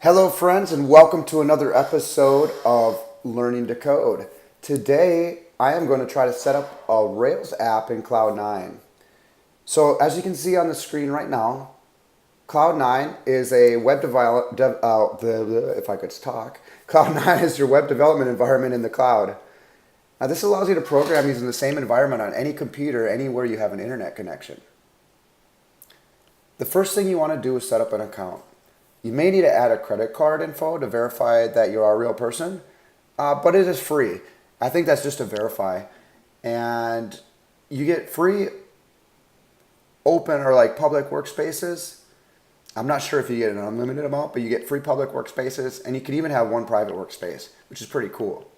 Hello, friends, and welcome to another episode of Learning to Code. Today, I am going to try to set up a Rails app in Cloud9. So, as you can see on the screen right now, Cloud9 is a web if I could talk, Cloud9 is your web development environment in the cloud. Now, this allows you to program using the same environment on any computer, anywhere you have an internet connection. The first thing you want to do is set up an account. You may need to add a credit card info to verify that you are a real person, but it is free. I think that's just to verify. And you get free open or like public workspaces. I'm not sure if you get an unlimited amount, but you get free public workspaces, and you can even have one private workspace, which is pretty cool.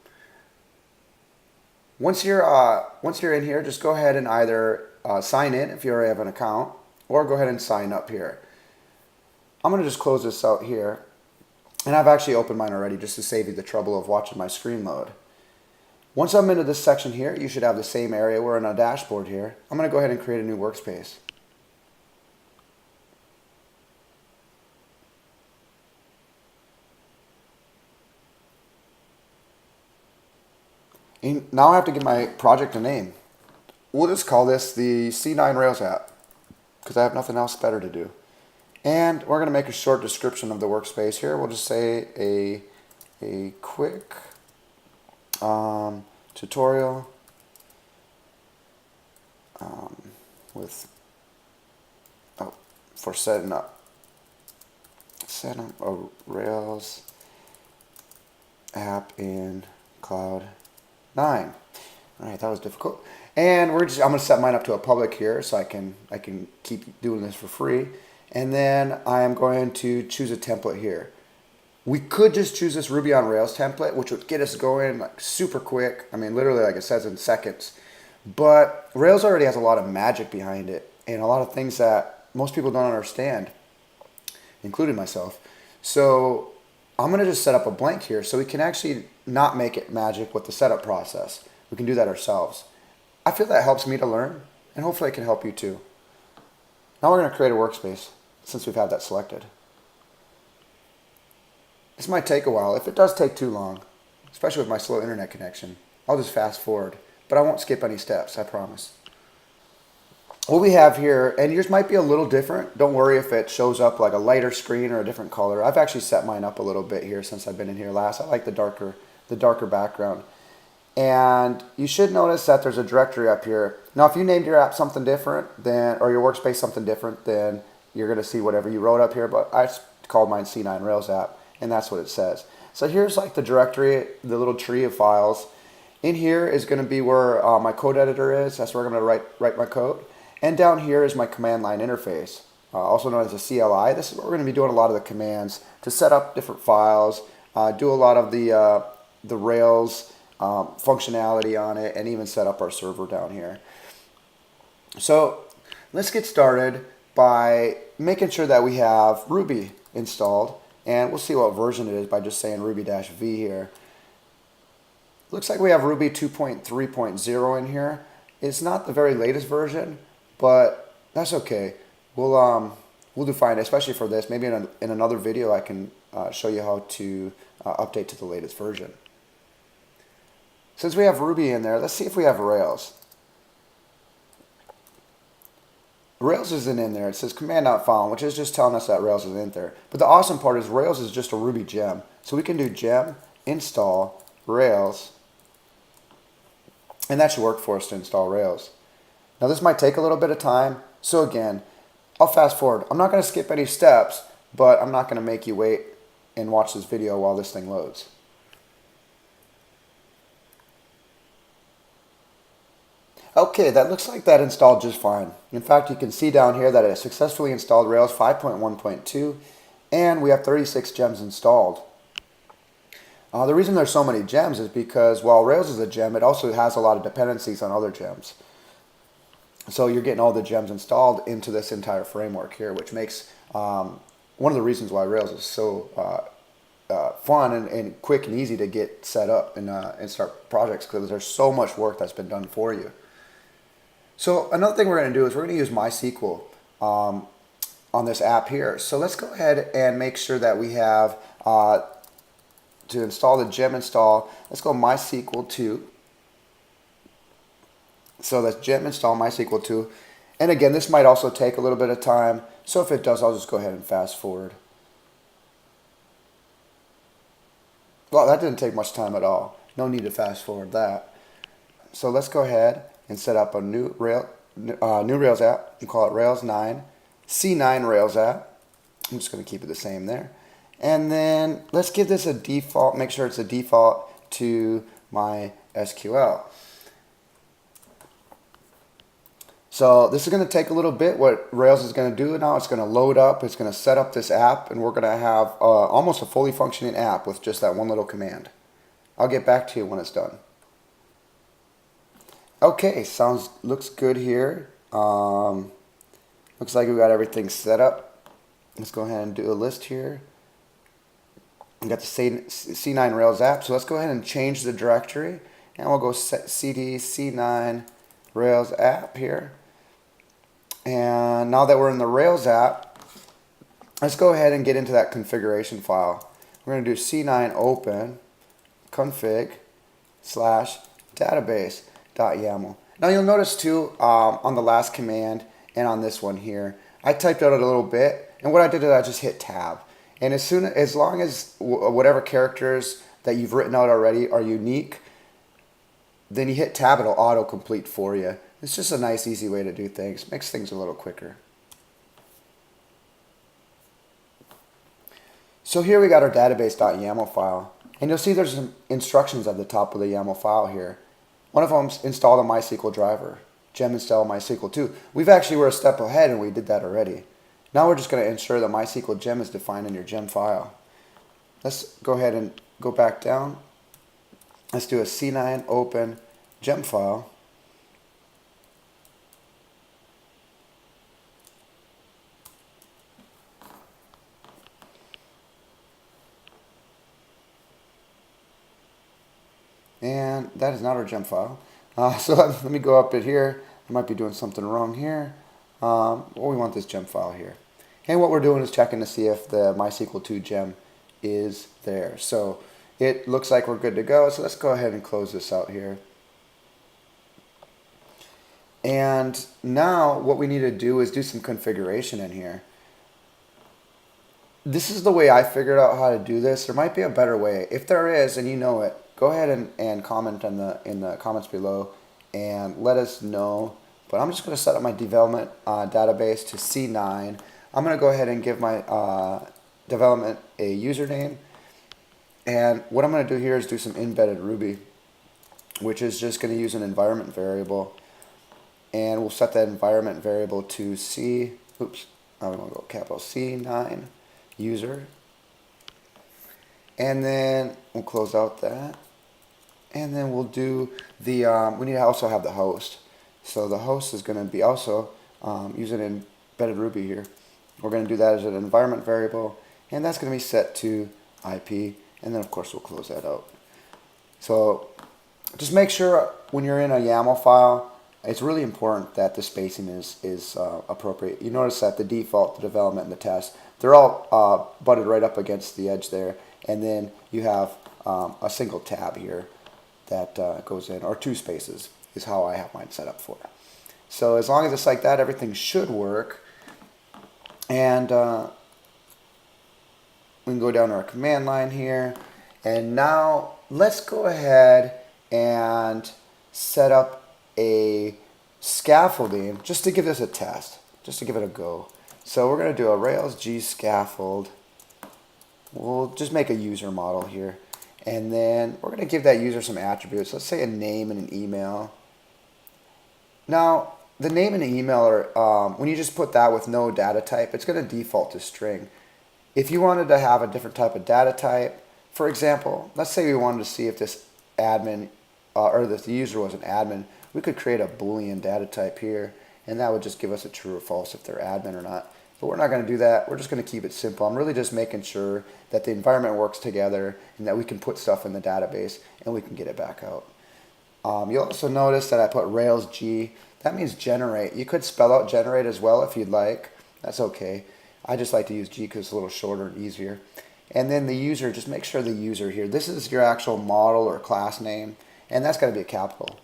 Once you're in here, just go ahead and either sign in if you already have an account, or go ahead and sign up here. I'm going to just close this out here, and I've actually opened mine already just to save you the trouble of watching my screen load. Once I'm into this section here, you should have the same area. We're in a dashboard here. I'm going to go ahead and create a new workspace. And now I have to give my project a name. We'll just call this the C9 Rails app because I have nothing else better to do. And we're going to make a short description of the workspace here. We'll just say a quick tutorial for setting up a Rails app in Cloud 9. All right, that was difficult. And I'm going to set mine up to a public here so I can keep doing this for free. And then I am going to choose a template here. We could just choose this Ruby on Rails template, which would get us going like super quick. I mean, literally, like it says, in seconds. But Rails already has a lot of magic behind it and a lot of things that most people don't understand, including myself. So I'm going to just set up a blank here so we can actually not make it magic with the setup process. We can do that ourselves. I feel that helps me to learn, and hopefully it can help you too. Now we're going to create a workspace since we've had that selected. This might take a while. If it does take too long, especially with my slow internet connection, I'll just fast forward. But I won't skip any steps, I promise. What we have here, and yours might be a little different. Don't worry if it shows up like a lighter screen or a different color. I've actually set mine up a little bit here since I've been in here last. I like the darker background. And you should notice that there's a directory up here. Now, if you named your app something different, or your workspace something different, then you're going to see whatever you wrote up here. But I called mine C9 Rails app, and that's what it says. So here's like the directory, the little tree of files. In here is going to be where my code editor is. That's where I'm going to write my code. And down here is my command line interface, also known as a CLI. This is where we're going to be doing a lot of the commands to set up different files, do a lot of the Rails functionality on it, and even set up our server down here. So let's get started by making sure that we have Ruby installed, and we'll see what version it is by just saying Ruby-V here. Looks like we have Ruby 2.3.0 in here. It's not the very latest version, but that's okay. We'll do fine, especially for this. Maybe in another video I can show you how to update to the latest version. Since we have Ruby in there, let's see if we have Rails. Rails isn't in there. It says command not found, which is just telling us that Rails is in there. But the awesome part is Rails is just a Ruby gem. So we can do gem install Rails, and that should work for us to install Rails. Now this might take a little bit of time. So again, I'll fast forward. I'm not going to skip any steps, but I'm not going to make you wait and watch this video while this thing loads. Okay, that looks like that installed just fine. In fact, you can see down here that it successfully installed Rails 5.1.2, and we have 36 gems installed. The reason there's so many gems is because while Rails is a gem, it also has a lot of dependencies on other gems. So you're getting all the gems installed into this entire framework here, which makes one of the reasons why Rails is so fun and quick and easy to get set up and start projects, because there's so much work that's been done for you. So another thing we're going to do is we're going to use MySQL on on this app here. So let's go ahead and make sure that we have, to install the gem install, let's go MySQL 2. So that's gem install MySQL 2. And again, this might also take a little bit of time. So if it does, I'll just go ahead and fast forward. Well, that didn't take much time at all. No need to fast forward that. So let's go ahead and set up a new Rails app and call it Rails 9, C9 Rails app. I'm just going to keep it the same there. And then let's give this a default, make sure it's a default to MySQL. So this is going to take a little bit. What Rails is going to do now, it's going to load up, it's going to set up this app, and we're going to have almost a fully functioning app with just that one little command. I'll get back to you when it's done. Okay, looks good here. Looks like we got everything set up. Let's go ahead and do a list here. We got the C9 Rails app, so let's go ahead and change the directory, and we'll go cd C9 Rails app here. And now that we're in the Rails app, let's go ahead and get into that configuration file. We're going to do C9 open config / database.yaml. Now you'll notice too, on the last command and on this one here, I typed out a little bit, and what I did is I just hit tab. And as long as whatever characters that you've written out already are unique, then you hit tab, it'll auto-complete for you. It's just a nice, easy way to do things. Makes things a little quicker. So here we got our database.yaml file. And you'll see there's some instructions at the top of the YAML file here. One of them is install the MySQL driver, gem install MySQL 2. We're a step ahead and we did that already. Now we're just going to ensure that MySQL gem is defined in your gem file. Let's go ahead and go back down. Let's do a C9 open gem file. And that is not our gem file. So let me go up it here. I might be doing something wrong here. Well, we want this gem file here. And what we're doing is checking to see if the MySQL 2 gem is there. So it looks like we're good to go. So let's go ahead and close this out here. And now what we need to do is do some configuration in here. This is the way I figured out how to do this. There might be a better way. If there is and you know it, go ahead and comment in the comments below and let us know. But I'm just going to set up my development database to C9. I'm going to go ahead and give my development a username. And what I'm going to do here is do some embedded Ruby, which is just going to use an environment variable. And we'll set that environment variable to I'm going to go capital C9 user. And then we'll close out that. And then we'll do the, we need to also have the host. So the host is going to be also using embedded Ruby here. We're going to do that as an environment variable. And that's going to be set to IP. And then of course we'll close that out. So just make sure when you're in a YAML file, it's really important that the spacing is appropriate. You notice that the default, the development, and the test, they're all butted right up against the edge there. And then you have a single tab here that goes in, or two spaces is how I have mine set up for. So as long as it's like that, everything should work. And we can go down to our command line here. And now let's go ahead and set up a scaffolding just to give this a test, just to give it a go. So we're going to do a Rails G scaffold. We'll just make a user model here. And then we're going to give that user some attributes. Let's say a name and an email. Now, the name and the email are, when you just put that with no data type, it's going to default to string. If you wanted to have a different type of data type, for example, let's say we wanted to see if this admin, or this user was an admin, we could create a Boolean data type here, and that would just give us a true or false if they're admin or not. But we're not going to do that. We're just going to keep it simple. I'm really just making sure that the environment works together and that we can put stuff in the database and we can get it back out. You'll also notice that I put Rails G. That means generate. You could spell out generate as well if you'd like. That's okay. I just like to use G because it's a little shorter and easier. And then the user, just make sure the user here, this is your actual model or class name, and that's got to be a capital.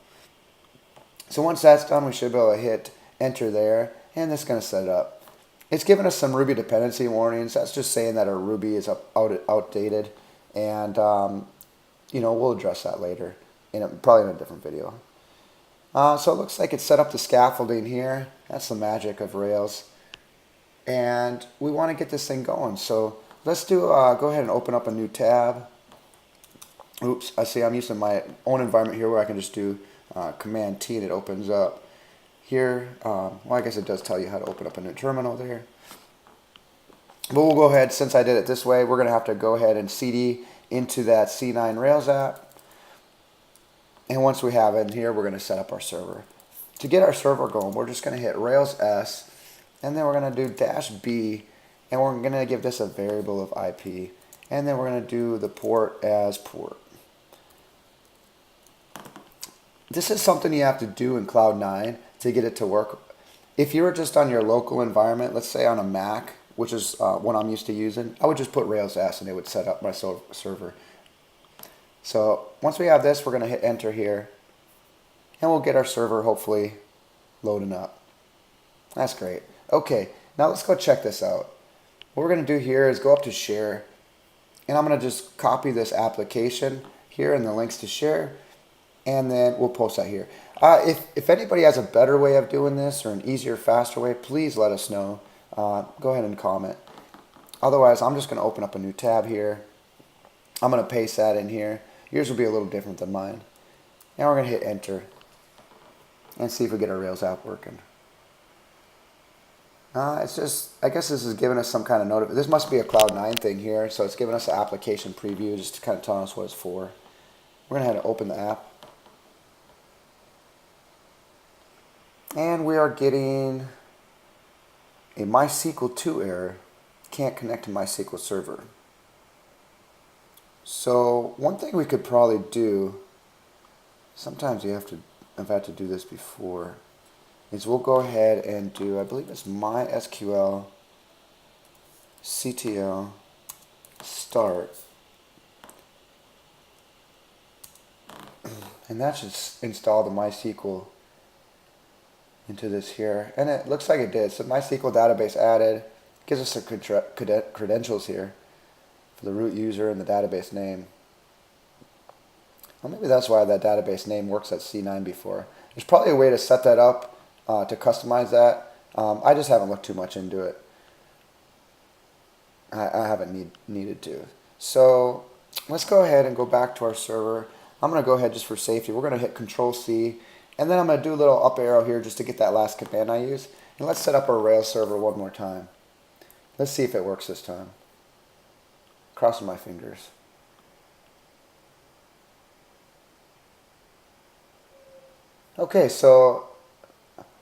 So once that's done, we should be able to hit enter there, and that's going to set it up. It's giving us some Ruby dependency warnings. That's just saying that our Ruby is outdated, and we'll address that later, probably in a different video. So it looks like it's set up the scaffolding here. That's the magic of Rails. And we want to get this thing going. So let's go ahead and open up a new tab. Oops, I see I'm using my own environment here where I can just do Command T and it opens up. Here, well, I guess it does tell you how to open up a new terminal there. But we'll go ahead, since I did it this way, we're going to have to go ahead and CD into that C9 Rails app. And once we have it in here, we're going to set up our server. To get our server going, we're just going to hit Rails S, and then we're going to do -B, and we're going to give this a variable of IP. And then we're going to do the port as port. This is something you have to do in Cloud 9 to get it to work. If you were just on your local environment, let's say on a Mac, which is what I'm used to using, I would just put Rails S and it would set up my server. So once we have this, we're going to hit enter here, and we'll get our server hopefully loading up. That's great. Okay, now let's go check this out. What we're going to do here is go up to share, and I'm going to just copy this application here and the links to share, and then we'll post that here. If anybody has a better way of doing this or an easier, faster way, please let us know. Go ahead and comment. Otherwise, I'm just going to open up a new tab here. I'm going to paste that in here. Yours will be a little different than mine. And we're going to hit enter and see if we get our Rails app working. It's just, I guess this is giving us some kind of notification. This must be a Cloud 9 thing here, so it's giving us an application preview just to kind of tell us what it's for. We're going to have to open the app. And we are getting a MySQL 2 error. Can't connect to MySQL server. So one thing we could probably do, sometimes I've had to do this before, is we'll go ahead and do, I believe it's MySQL CTL start. And that should install the MySQL into this here. And it looks like it did. So MySQL database added. Gives us the credentials here for the root user and the database name. Well, maybe that's why that database name works at C9 before. There's probably a way to set that up to customize that. I just haven't looked too much into it. I haven't needed to. So let's go ahead and go back to our server. I'm going to go ahead just for safety. We're going to hit Control-C, and then I'm going to do a little up arrow here just to get that last command I use. And let's set up our Rails server one more time. Let's see if it works this time. Crossing my fingers. Okay, so,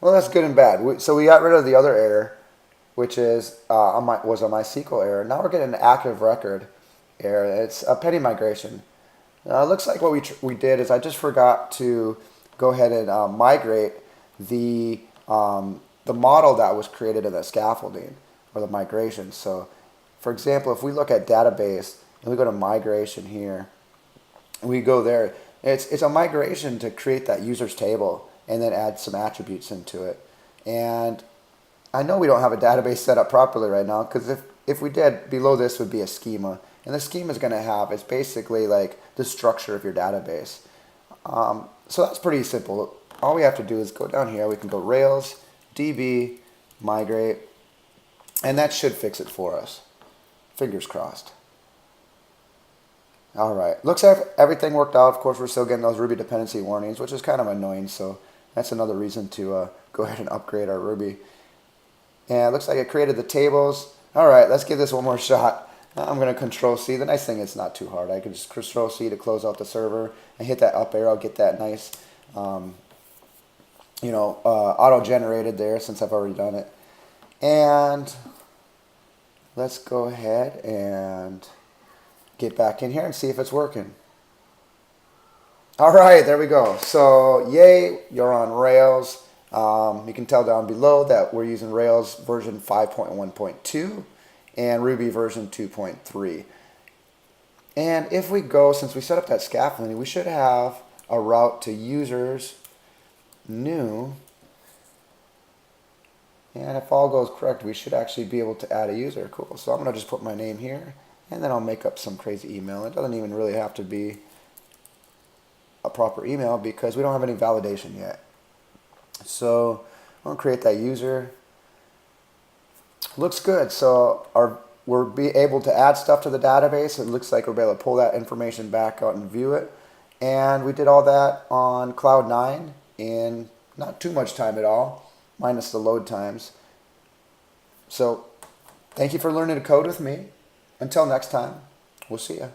well, that's good and bad. So we got rid of the other error, which was a MySQL error. Now we're getting an active record error. It's a penny migration. It looks like what we did is I just forgot to go ahead and migrate the model that was created in the scaffolding or the migration. So, for example, if we look at database and we go to migration here, we go there. It's a migration to create that users table and then add some attributes into it. And I know we don't have a database set up properly right now, because if we did, below this would be a schema. And the schema is going to have, it's basically like the structure of your database. So that's pretty simple. All we have to do is go down here. We can go Rails, DB, migrate, and that should fix it for us. Fingers crossed. All right. Looks like everything worked out. Of course, we're still getting those Ruby dependency warnings, which is kind of annoying. So that's another reason to go ahead and upgrade our Ruby. And it looks like it created the tables. All right, let's give this one more shot. I'm going to Control-C. The nice thing is it's not too hard. I can just Control-C to close out the server and hit that up arrow, get that nice, auto-generated there since I've already done it. And let's go ahead and get back in here and see if it's working. All right, there we go. So, yay, you're on Rails. You can tell down below that we're using Rails version 5.1.2. and Ruby version 2.3. And if we go, since we set up that scaffolding, we should have a route to users new. And if all goes correct, we should actually be able to add a user. Cool. So I'm going to just put my name here, and then I'll make up some crazy email. It doesn't even really have to be a proper email because we don't have any validation yet. So I'm going to create that user. Looks good. So we're be able to add stuff to the database. It looks like we're able to pull that information back out and view it. And we did all that on Cloud 9 in not too much time at all, minus the load times. So thank you for learning to code with me. Until next time, we'll see you.